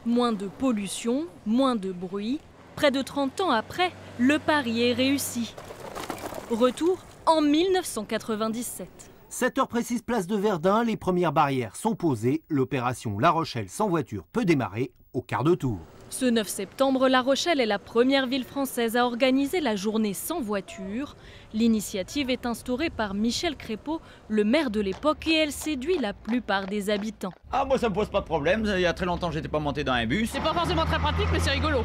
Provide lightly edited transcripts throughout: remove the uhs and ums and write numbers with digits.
Moins de pollution, moins de bruit. Près de 30 ans après, le pari est réussi. Retour en 1997. 7 heures précises, place de Verdun, les premières barrières sont posées. L'opération La Rochelle sans voiture peut démarrer au quart de tour. Ce 9 septembre, La Rochelle est la première ville française à organiser la journée sans voiture. L'initiative est instaurée par Michel Crépeau, le maire de l'époque, et elle séduit la plupart des habitants. Ah, moi ça me pose pas de problème, il y a très longtemps j'étais pas monté dans un bus. C'est pas forcément très pratique, mais c'est rigolo.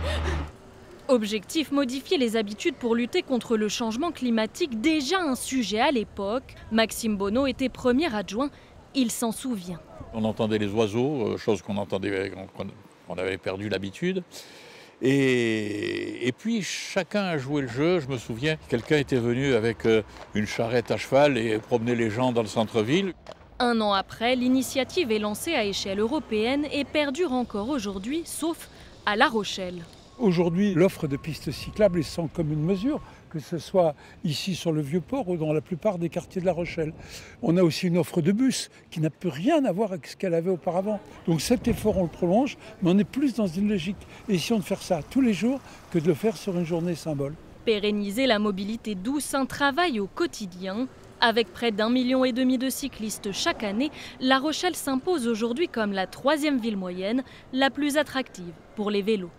Objectif, modifier les habitudes pour lutter contre le changement climatique, déjà un sujet à l'époque. Maxime Bonneau était premier adjoint, il s'en souvient. On entendait les oiseaux, chose qu'on entendait, on avait perdu l'habitude. Et puis chacun a joué le jeu. Je me souviens, quelqu'un était venu avec une charrette à cheval et promenait les gens dans le centre-ville. Un an après, l'initiative est lancée à échelle européenne et perdure encore aujourd'hui, sauf à La Rochelle. Aujourd'hui, l'offre de pistes cyclables est sans commune mesure, que ce soit ici sur le Vieux-Port ou dans la plupart des quartiers de La Rochelle. On a aussi une offre de bus qui n'a plus rien à voir avec ce qu'elle avait auparavant. Donc cet effort, on le prolonge, mais on est plus dans une logique. Essayons de faire ça tous les jours que de le faire sur une journée symbole. Pérenniser la mobilité douce, un travail au quotidien. Avec près d'1,5 million de cyclistes chaque année, La Rochelle s'impose aujourd'hui comme la 3e ville moyenne, la plus attractive pour les vélos.